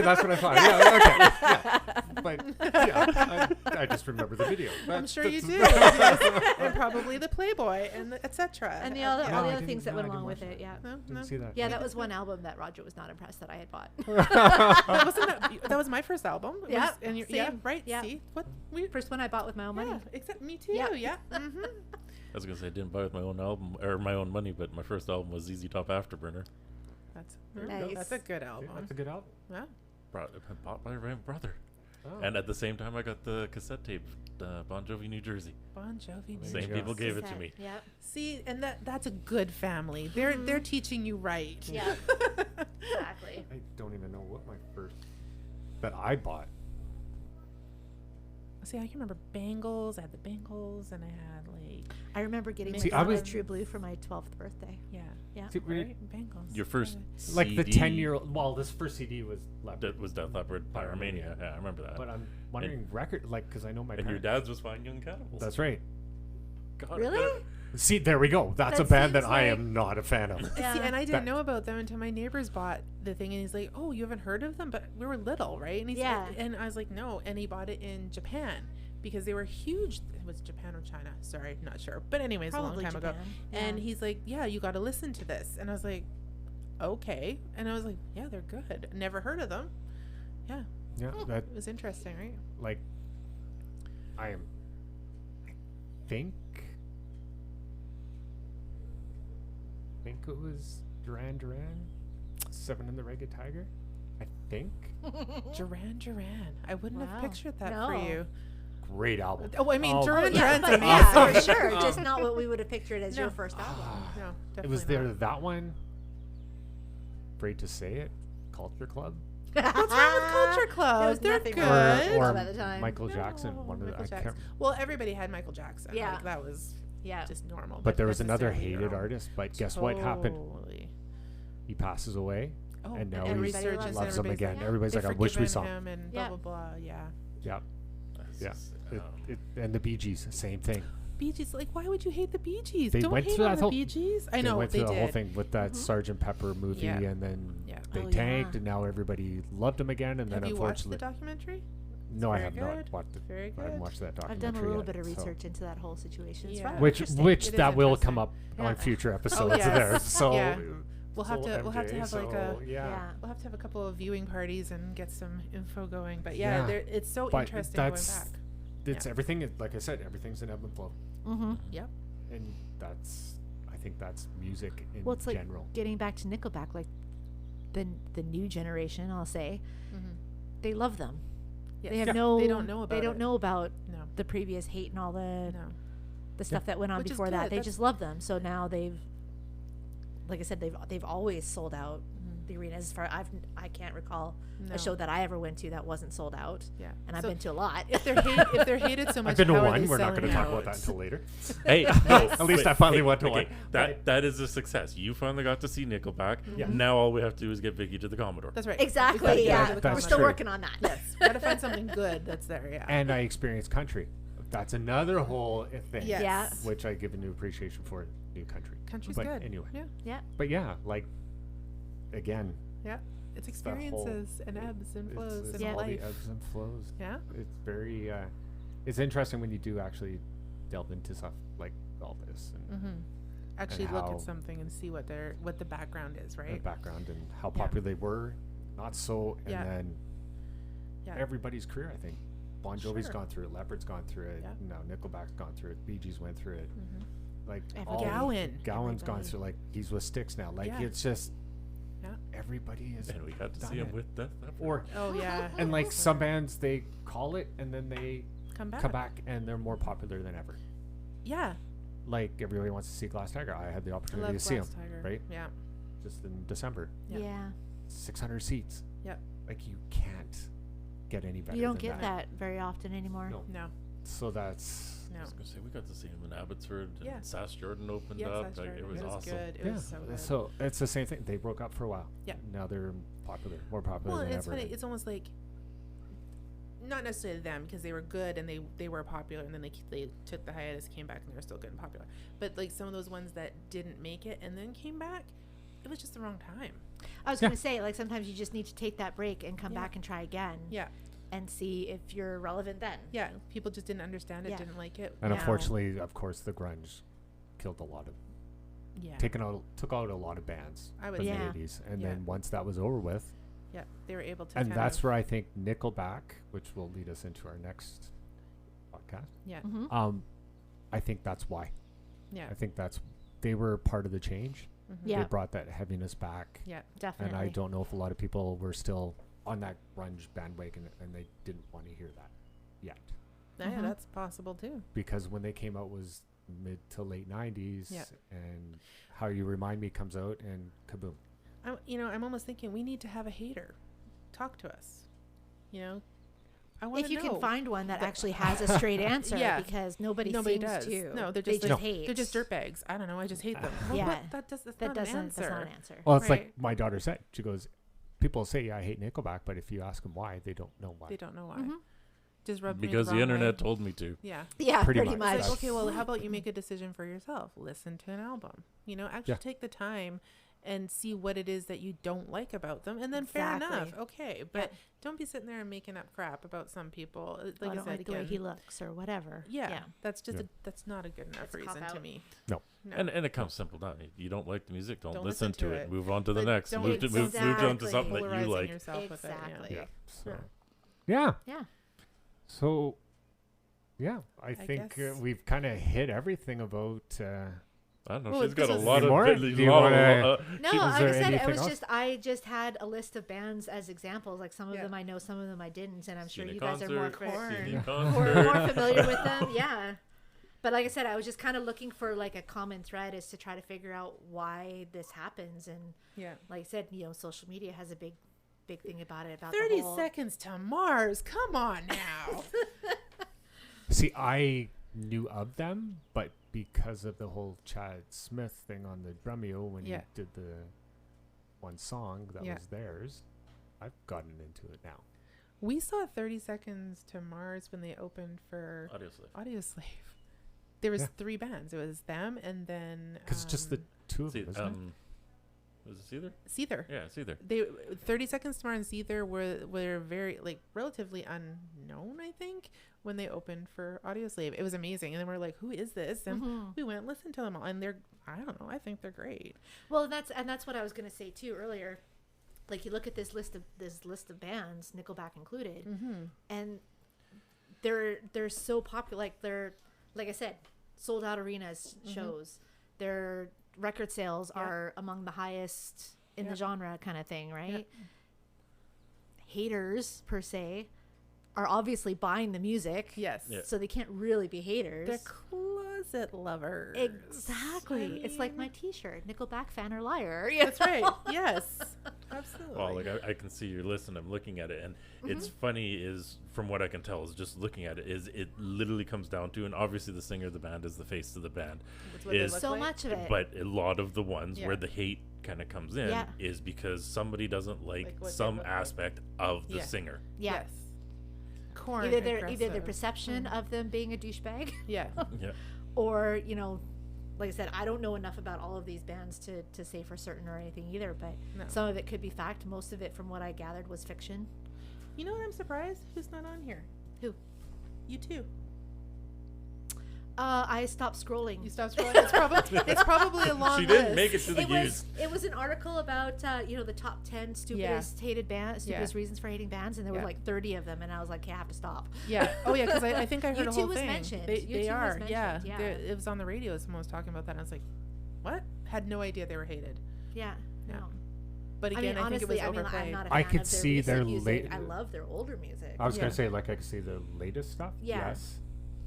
that's what I thought. Yeah, okay. Yeah. But yeah, I just remember the video. I'm sure you That's- did. Yes. And probably the Playboy and etc. And the Yeah. other, No, all the I other didn't- things that no, went I along didn't with watch it. Yeah. No, Didn't no. see that. Yeah, that was one album that Roger was not impressed that I had bought. Wasn't that was my first album. It Yeah, was- and yeah, same. right. Yeah. See what we First one I bought with my own money. yeah, except me too. Yeah. Yeah. Mm-hmm. I was gonna say I didn't buy it with my own album or my own money, but my first album was ZZ Top Afterburner, That's Nice. That's a good Yeah, album. that's a good album. Yeah. bought by my brother. Oh. And at the same time, I got the cassette tape, Bon Jovi, New Jersey. Bon Jovi. There Same you go. people gave it to Cassette. me. Yep. See, and that's a good family. They're teaching you right. Yeah. Exactly. I don't even know what my first that I bought. See, I can remember Bangles. I had the Bangles, and I had like I remember getting See, my I Madonna was- True Blue for my 12th birthday. yeah, Yeah. See, we- right? Bangles. Your first like the CD 10-year-old. Well, this first CD was Leopard, that was Death Leopard, Pyromania. Yeah, I remember that. but I'm wondering record like because I know my and your parents. dad's was Fine Young Cannibals. That's right. God, Really? See, there we go. That's a That band that seems I like- am not a fan of. Yeah. See, and I didn't That- know about them until my neighbors bought the thing, and he's like, "Oh, you haven't heard of them?" But we were little, right? And he's Yeah. like, and I was like, "No," and he bought it in Japan because they were huge. It was Japan or China? Sorry, not sure. But anyways, Probably a long time ago. Japan. And Yeah. he's like, "Yeah, you got to listen to this," and I was like, "Okay," and I was like, "Yeah, they're good. Never heard of them." Yeah, Yeah, that it was interesting, right? like I think it was Duran Duran, Seven and the Ragged Tiger. I think Duran Duran. I wouldn't Wow. have pictured that No. for you. great album. Oh, I mean, Oh, Duran Yeah, Duran's but amazing. yeah, for sure. Just not what we would have pictured as your No. first album. No, definitely It was not. there that one. Afraid to say it. Culture Club. What's wrong with Culture Club? There was They're nothing good. wrong with Culture Or Club at the time. Michael Jackson. One of the, Michael I Jackson. can't. Well, everybody had Michael Jackson. Yeah. Like, that was Yeah. just normal. But there was another necessarily hated wrong. artist. But guess what happened? Totally. He passes away. Oh, And now and he resurgence and loves him everybody's again. like, Everybody's they've like, I wish we forgiven saw him. him and Yeah. blah blah blah. Yeah. Yeah, That's yeah. just, And the Bee Gees, same thing. Bee Gees, like, why would you hate the Bee Gees? They Don't went hate through on that the whole- Bee Gees. I know went they through the did. whole thing with that Mhm. Sgt. Pepper movie, Yeah. and then Yeah. they Oh, tanked, yeah. and now everybody loved him again. And Have then you watched the unfortunately, documentary? no, I very have not good. watched it. Very I good. haven't watched that I've documentary. done a little yet, bit of so- research into that whole situation. It's Yeah. rather Which interesting. It is that will interesting. come up Yeah. on future episodes yes. there. So Yeah. We'll have so to have MJ, like so, a yeah. we'll have to have a couple of viewing parties and get some info going. But yeah, Yeah. it's so But interesting that's- going back. it's everything. Like I said, everything's an ebb and flow, Yep. and I think that's music in Well, it's like general. getting back to Nickelback, like the new generation, I'll say, they love them. Yes. They have They don't know about They don't it. know about No. the previous hate and all the No. stuff that went on Which is before that. good. They That's- just love them. So now they've, like I said, they've always sold out the arenas. As far I can't recall No. a show that I ever went to that wasn't sold out. Yeah. And I've So been to a lot. if they're hated so much, I've been to how are one. they We're not going to selling talk about out? that until later. Hey, no, At least I finally went to one. That is a success. You finally got to see Nickelback. Yeah. Now all we have to do is get Vicky to the Commodore. That's right. Exactly. We've gotta get Yeah. to the That's We're Commodore. still true. working on that. Yes. Gotta find something good that's there. Yeah. And I experienced country. That's another whole thing. Yes. Yeah. Which I give a new appreciation for new country. Country's But good. anyway. Yeah. Yeah. But yeah, like again, Yeah. It's It's that whole- experiences and ebbs and flows it's in Yeah. all life. the ebbs and flows. Yeah. It's very it's interesting when you do actually delve into stuff like all this and Actually look how- at something and see what the background is, the right? background and how Yeah. popular they were, not so, and Yeah. then Yeah. everybody's career. I think Bon Jovi's Sure. gone through it, Leopard's gone through it, Yeah. now Nickelback's gone through it, Bee Gees went through it, like Everybody. Gowan. Gowan's gone Everybody. through, like he's with Styx now. Like Yeah. it's just Yeah. everybody is And we got to done see him it. with Death Leopard. Or Oh yeah. and like some bands they call it and then they Come back. come back and they're more popular than ever. Yeah. Like everybody wants to see Glass Tiger. I had the I opportunity love to see him Glass Tiger. right? Yeah. just in December. Yeah. Yeah. 600 seats. Yep. Like you can't get any better. You don't than get that very often anymore. No. No. So that's No. I was gonna say we got to see him in Abbotsford. Yeah. And Sass Jordan opened Yes, up. that's Like, right. it was awesome. good. It yeah. was so good. So it's the same thing. They broke up for a while. Yeah. Now they're popular, more popular Well, than it's ever. funny. It's almost like not necessarily them because they were good and they were popular and then they took the hiatus, came back and they were still good and popular. But like some of those ones that didn't make it and then came back, it was just the wrong time. I was Yeah. going to say, like, sometimes you just need to take that break and come Yeah. back and try again. Yeah. And see if you're relevant then. Yeah. People just didn't understand it, Yeah. didn't like it. and now- unfortunately, of course, the grunge killed a lot of Yeah. took out a lot of bands I would from Yeah. the 80s. And Yeah. then once that was over with, Yeah. They were able to and kind that's of, where I think Nickelback, which will lead us into our next podcast. yeah. Mm-hmm. I think that's why. Yeah. I think they were part of the change. Yeah. They brought that heaviness back. Yeah. Definitely. And I don't know if a lot of people were still on that grunge bandwagon and they didn't want to hear that yet. Yeah, Mhm. that's possible too. Because when they came out was mid to late 90s Yeah. and How You Remind Me comes out and kaboom. I'm almost thinking we need to have a hater talk to us. I want If to you know. can find one that actually has a straight answer, Yeah. because nobody Nobody seems does. to. No, they're they just just like- hate. They're just dirtbags. I don't know. I just hate them. Well, Yeah. but that's That not an doesn't. answer. That's not an answer. Well, it's like Right. my daughter said. She goes, people say I hate Nickelback, but if you ask them why, they don't know why. They don't know why. Mhm. Just rub me Because the the wrong internet way. told me to. Yeah. Yeah, Pretty pretty, much. much. It's like, That's- okay, well, how about you make a decision for yourself? Listen to an album. Actually Yeah. take the time and see what it is that you don't like about them, and then fair enough, Exactly. okay. But don't be sitting there and making up crap about some people. I Like don't I said, like the way again, he looks or whatever. yeah, that's just Yeah. that's not a good enough It's a reason to cop-out. me. No. No. And it comes simple down. If you don't like the music, don't Don't listen listen to to it. it. Move on to the But next. don't Move on to Exactly. something that you Polarizing like. yourself with it, yeah. Exactly. Yeah. So, Yeah. yeah. Yeah. So, yeah, I think guess- we've kind of hit everything about. I don't know. Well, She's got a this is- lot Any of. more? a Do you lot of- wanna- No, Is like there I said, it anything was else? just I just had a list of bands as examples. Like some of Yeah. them I know, some of them I didn't, and I'm sure Seen a you guys are more concert, Korn. seen a Yeah. concert. more familiar with them. Yeah. But like I said, I was just kind of looking for like a common thread as to try to figure out why this happens. And Yeah. like I said, social media has a big thing about it. About 30 the whole, seconds to Mars. Come on now. See, I knew of them, but because of the whole Chad Smith thing on the Drumeo when Yeah. he did the one song that Yeah. was theirs, I've gotten into it now. We saw 30 Seconds to Mars when they opened for Obviously. Audioslave. There was Yeah. 3 bands. It was them and then Because it's just the two of See, them, isn't was it Seether? Seether. Yeah, Seether. They 30 Seconds to Mars and Seether were very relatively unknown, I think, when they opened for Audioslave. It was amazing. And then we're like, who is this? And Mhm. we went and listened to them all, and I don't know, I think they're great. Well, that's what I was going to say too earlier. Like you look at this list of bands, Nickelback included, Mm-hmm. and they're so popular. Like they're, like I said, sold out arenas shows. Their record sales are among the highest in the genre, kind of thing, right? Haters per se are obviously buying the music. Yes. Yeah. So they can't really be haters. They're closet lovers. Exactly. I mean, It's like my T-shirt, Nickelback fan or liar. That's right. Yes. Absolutely. Well, like I can see your list and I'm looking at it, and it's funny is from what I can tell is just looking at it is it literally comes down to, and obviously the singer of the band is the face of the band, That's what they is look So like. much of it. but a lot of the ones Yeah. where the hate kind of comes in Yeah. is because somebody doesn't like Like what they some look like. aspect of the Yeah. singer. Yeah. Yes. Corn Either their aggressive. perception of them being a douchebag, Yeah. Yeah. or like I said, I don't know enough about all of these bands to say for certain or anything either. But No. some of it could be fact. Most of it, from what I gathered, was fiction. You know what? I'm surprised. Who's not on here? Who? You too. I stopped scrolling. You stopped scrolling. It's probably a long She list. didn't make it to the It news. was an article about the top 10 stupidest hated bands, stupidest reasons for hating bands, and there were like 30 of them, and I was like, okay, I have to stop. Yeah. Oh yeah, because I think I heard a U2 whole was thing. mentioned. They U2 was are. mentioned, Yeah. yeah. It was on the radio. Someone was talking about that. And I was like, what? Had no idea they were hated. Yeah. Yeah. No. But I again, mean, I think it honestly, was I'm overplayed. not a fan I could of their see their recent music. late- I love their older music. I was Yeah. gonna say, like, I could see the latest stuff. Yeah. Yes.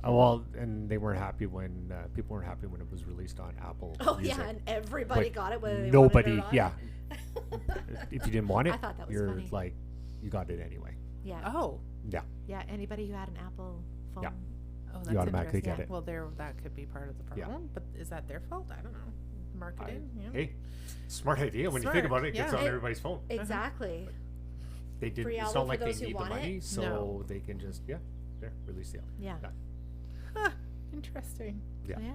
Oh, well, and they weren't happy when people weren't happy when it was released on Apple. Oh Music. yeah, and everybody But got it. Whether they nobody, wanted it or yeah. not. If you didn't want it, I thought that was you're funny. like, you got it anyway. Yeah. Oh. Yeah. Yeah. Anybody who had an Apple phone. Yeah. Oh, that's You automatically interesting. get it. Well, that could be part of the Yeah. problem. But is that their fault? I don't know. Marketing. Yeah. Hey, smart idea. When you think Smart, about it, it gets yeah. on everybody's phone. Exactly. They didn't. Free It's album not for like they those who need the want money, it? so No. they can just release the album. Yeah. Yeah. Huh, interesting. Yeah. Yeah.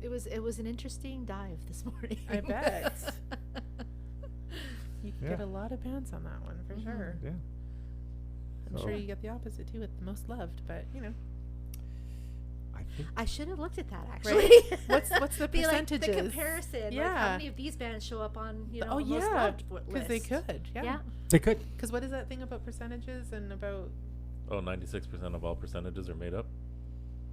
It was an interesting dive this morning. I bet. You could Yeah. get a lot of bands on that one for sure. Yeah. I'm So- sure you get the opposite too with the most loved, but I think I should have looked at that actually. Right. What's the Be like percentages? the comparison. Like, how Yeah. many of these bands show up on Oh a most yeah, loved because they list? could. Yeah. Yeah. they could. Because what is that thing about percentages and about 96% of all percentages are made up.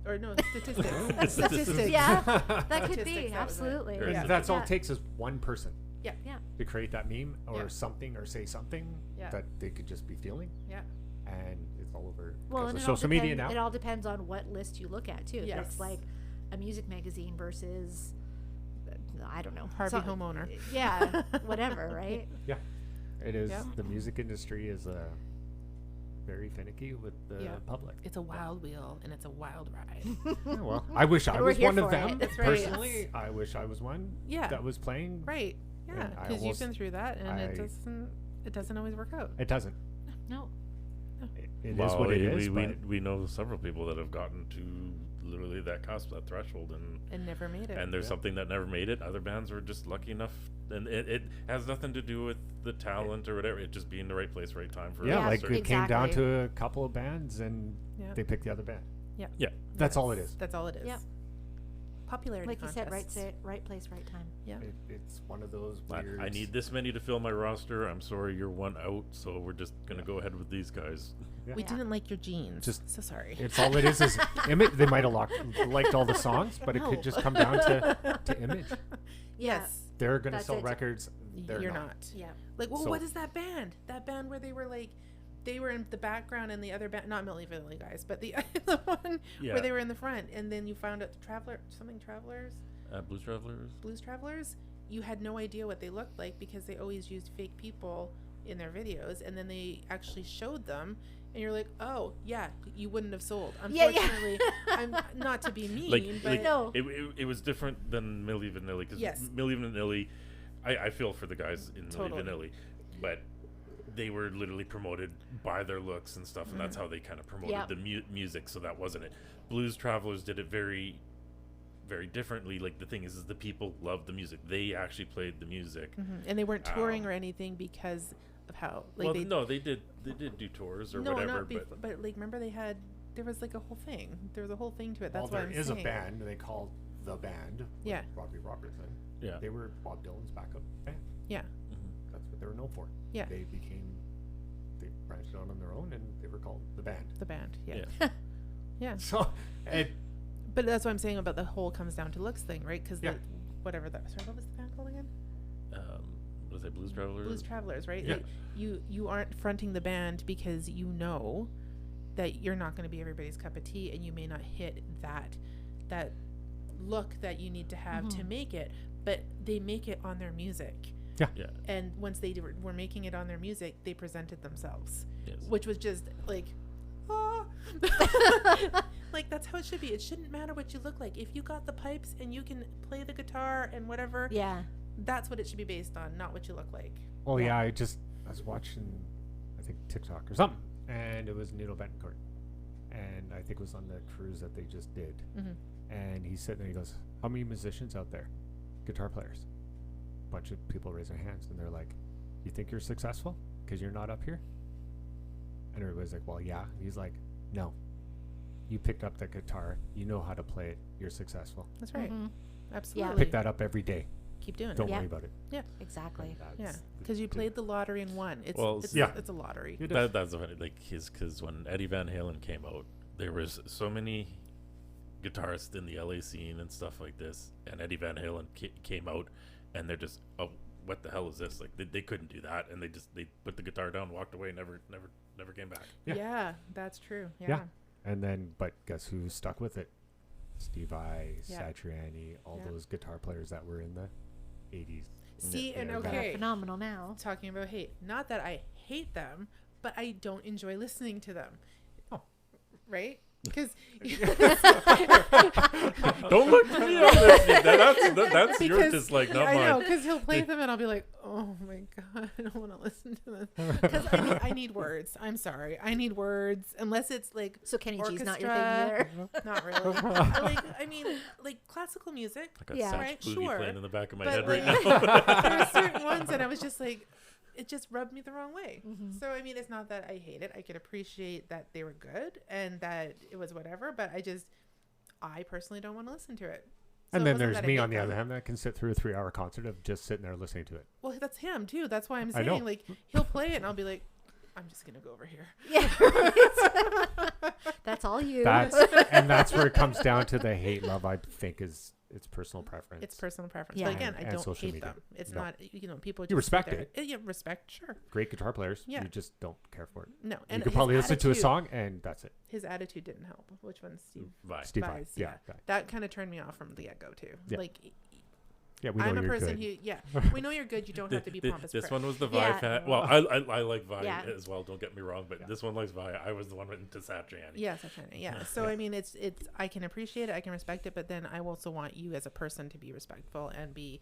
or no statistics? Statistics. Statistics. Yeah. That could Statistics, be that was it. absolutely. Or Yeah. is That's all Yeah. it takes is one person Yeah. Yeah. to create that meme or Yeah. something or say something Yeah. that they could just be feeling, Yeah. and it's all over. Well, because and of it all social media depends- now. It all depends on what list you look at too. If Yes. it's like a music magazine versus I don't know. Harvey homeowner. Yeah. Whatever. Right. Yeah, it is. Yeah. The music industry is very finicky with the Yeah. public. It's a wild wheel and it's a wild ride. Yeah, well, I wish I We're was here one of for them. it. That's right. Personally, I wish I was one Yeah. that was playing. Right. Yeah. And I Because you've almost- been through that and I- it doesn't always work out. It doesn't. No. It is Well, what it is. we, but we know several people that have gotten to literally that cusp, that threshold, And never made it. and there's Yeah. something that never made it. Other bands were just lucky enough, and it has nothing to do with the talent or whatever. It just being the right place, right time for yeah, Yeah, like certain- it came down Exactly. to a couple of bands, and Yeah. they picked the other band. Yeah. Yeah. That's all it is. That's all it is. Yep. Popularity Like you said, contests. right place, right time. Yeah. It's one of those I, weird. I need this many to fill my roster. I'm sorry, you're one out, so we're just gonna go ahead with these guys. We Yeah. didn't like your jeans. Just- so sorry. It's all it is image. They might have liked all the songs, but it No. could just come down to image. Yes. They're gonna That's sell it. records. They're You're not. not. Yeah. Like, well, So- what is that band? That band where they were like, they were in the background and the other band, not Milli Vanilli guys, but the the one Yeah. where they were in the front, and then you found out the Travelers, Blues Travelers. Blues Travelers. You had no idea what they looked like because they always used fake people in their videos, and then they actually showed them, and you're like, oh yeah, you wouldn't have sold. Yeah, yeah. Unfortunately, I'm not to be mean, Like, but like No. it was different than Milli Vanilli because Yes. Milli Vanilli, I feel for the guys in Totally. Milli Vanilli, but they were literally promoted by their looks and stuff, and that's how they kind of promoted Yep. the music. So that wasn't it. Blues Travelers did it very, very differently. Like the thing is the people loved the music. They actually played the music. and they weren't touring or anything because of how like Well, they no, they did do tours or no, whatever, not but like remember there was like a whole thing. There was a whole thing to it. That's Well, why there I'm is saying. a band they called the band. with Yeah. Robbie Robertson. yeah. They were Bob Dylan's backup band. Yeah. That's what they were known for. Yeah. They branched out on their own, and they were called the band. The band. Yeah. Yeah. Yeah. So, and But that's what I'm saying about the whole comes down to looks thing, right? Because Yeah. whatever that. Sorry, what was the band called again? Was it Blues Travelers? Blues Travelers, right? Yeah. Like, you aren't fronting the band because you know that you're not going to be everybody's cup of tea, and you may not hit that look that you need to have to make it. But they make it on their music. Yeah. And once they were making it on their music, they presented themselves, Yes. which was just like, like that's how it should be. It shouldn't matter what you look like. If you got the pipes and you can play the guitar and whatever, Yeah. that's what it should be based on, not what you look like. well, yeah, I was watching, I think TikTok or something, and it was Neil Betancourt, and I think it was on the cruise that they just did, and he's sitting there, he goes, "How many musicians out there, guitar players?" A bunch of people raise their hands, and they're like, "You think you're successful because you're not up here?" And everybody's like, "Well, yeah." He's like, "No, you picked up the guitar, you know how to play it, you're successful. That's right. Mhm. Absolutely. Pick that up every day. Keep doing Don't it. Yeah. worry about it." Exactly. And Yeah, that's because you played the lottery and won. It's Well, it's, yeah. it's a lottery. It is. That's funny. Like because when Eddie Van Halen came out, there was so many guitarists in the LA scene and stuff like this, and Eddie Van Halen came out, and they're just, oh, what the hell is this? Like they couldn't do that, and they put the guitar down, walked away, never came back. Yeah. Yeah, that's true. Yeah. Yeah. And then, but guess who stuck with it? Steve Vai, Yeah. Satriani, all Yeah. those guitar players that were in the 80s. See, Yeah. and Yeah, okay, Phenomenal now. talking about hate. Not that I hate them, but I don't enjoy listening to them. Oh. Right? Because Don't look to me on this. That's your Because- dislike, not I know, mine. because he'll play them and I'll be like, oh my God, I don't want to listen to this. Because I need words. I'm sorry. I need words. Unless it's like, So Kenny G's not your Orchestra. thing either. not really. I mean, like classical music. I got Yeah. Satch Right, Boogie sure. playing in the back of my But head right like, now. there are certain ones that I was just like, it just rubbed me the wrong way. Mhm. So, I mean, it's not that I hate it. I could appreciate that they were good and that it was whatever, but I personally don't want to listen to it. So And it then wasn't there's that I me hate on the them. other hand that can sit through a 3-hour concert of just sitting there listening to it. Well, that's him too. That's why I'm I know. saying, like, he'll play it and I'll be like, I'm just going to go over here. Yeah. right. That's all you. That's where it comes down to the hate love. I think it's personal preference. It's personal preference. Yeah. But again, I And don't social hate media. them. It's No. not, people You just respect sit there. it. Yeah, respect, sure. Great guitar players. Yeah. You just don't care for it. No. You And could his probably listen to a attitude- song and that's it. His attitude didn't help. Which one's Steve? Bye. Steve Vai. Vai's, Yeah. That kind of turned me off from the get-go too. Yeah. Like, Yeah, we know I'm a you're person good. who, we know you're good. You don't have to be pompous. This prick. one was the Vi Yeah. fan. Well, I like Vi Yeah. as well. Don't get me wrong, but Yeah. this one likes Vi. I was the one into Satriani. Yes, I'm trying to. Yeah. So Yeah. I mean, it's I can appreciate it, I can respect it, but then I also want you as a person to be respectful and be,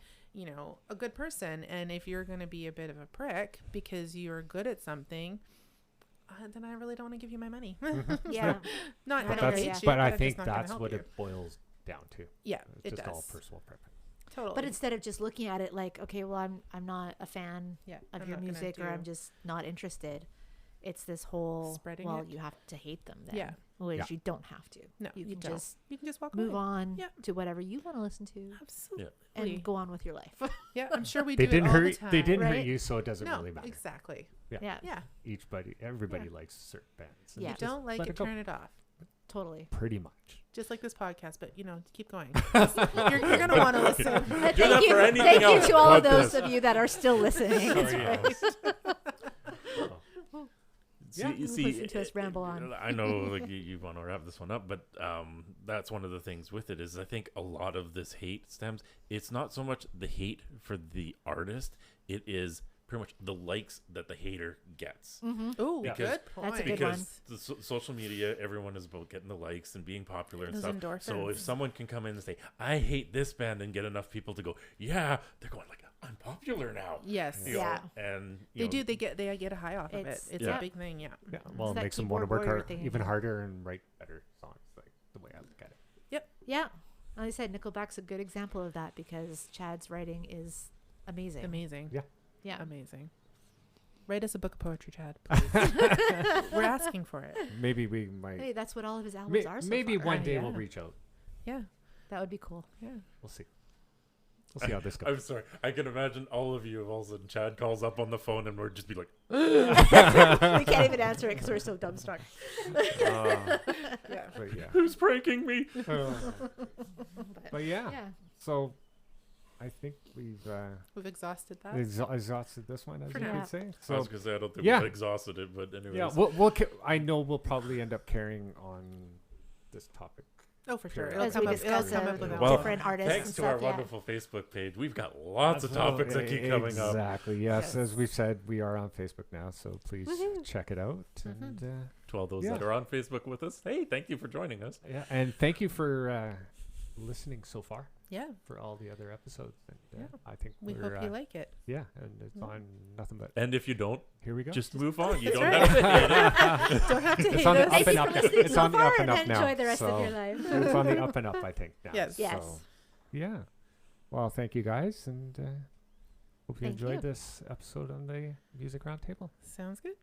a good person. And if you're going to be a bit of a prick because you're good at something, then I really don't want to give you my money. Yeah. Not But that I that's- hate you, But I I'm just think not gonna that's help what you. it boils down to. Yeah, It's it just all does. personal preference. Totally. But instead of just looking at it like, okay, well, I'm not a fan yeah, of I'm your not gonna music, or I'm do- just not interested. It's this whole Spreading well, it. you have to hate them then. Yeah. Which Yeah. you don't have to. No, you can don't. just You can just walk move away. on Yeah. to whatever you want to listen to Absolutely. and go on with your life. Yeah, I'm sure we They do didn't it all hurt. the time. They didn't hurt right? you, so it doesn't No, really matter. exactly. Yeah. Yeah. Everybody Yeah. likes certain bands. Yeah. You don't like let it, it go. turn it off. Totally. Pretty much. Just like this podcast, but keep going. you're going to want to listen. Thank that you, for anything thank you else to all of but those this. of you that are still listening. Sorry, yes. See, you listen to us ramble on. I know, like you want to wrap this one up, but that's one of the things with it is I think a lot of this hate stems. It's not so much the hate for the artist; it is pretty much the likes that the hater gets. Ooh, Yeah. good point. That's a good Because the social media, everyone is about getting the likes and being popular and Those stuff. So endorphins. if someone can come in and say, "I hate this band," and get enough people to go, "Yeah," they're going like, "I'm popular now." Yes. You know, Yeah. and They do. They get a high off of it. It's- It's Yeah. a big thing. Yeah. Yeah. Well, it that makes them want to keyboard work warrior hard, thing even again. harder and write better songs. Like the way I look at it. Yeah. Like I said, Nickelback's a good example of that because Chad's writing is amazing. Amazing. Yeah. Yeah. Amazing. Write us a book of poetry, Chad. Please. We're asking for it. Maybe we might. Hey, that's what all of his albums are so maybe far. one day Yeah. we'll reach out. Yeah. That would be cool. Yeah. We'll see. We'll see how this goes. I'm sorry. I can imagine all of you if all of a sudden Chad calls up on the phone and we're just be like, We can't even answer it because we're so dumbstruck. Yeah. But yeah. who's pranking me? But yeah. So I think we've exhausted that. exhausted this one, as For you now. could say. I So was going to say, I don't think yeah. we've exhausted it, but anyways. yeah, I know we'll probably end up carrying on this topic. Oh, for sure. Period. It'll As come we up, discuss it'll come up with Well, all different time. artists Thanks and to stuff. our wonderful Facebook page, we've got lots of topics that keep coming up. Exactly. Yes, as we've said, we are on Facebook now, so please Woohoo. check it out. And To all those Yeah. that are on Facebook with us, hey, thank you for joining us. yeah, and thank you for listening so far Yeah. for all the other episodes. And Yeah. I think We we're hope you like it. yeah, and it's on nothing but And if you don't, here we go. just move on. You That's don't right. have to hate it. Don't have to It's hate on the us. up Thank and you up for now. listening It's so on the far up and and up now. enjoy the rest of so your life. it's on the up and up, I think. Now. Yes. Yes. So, yeah. Well, thank you guys, and hope you Thank enjoyed you. this episode on the Music Roundtable. Sounds good.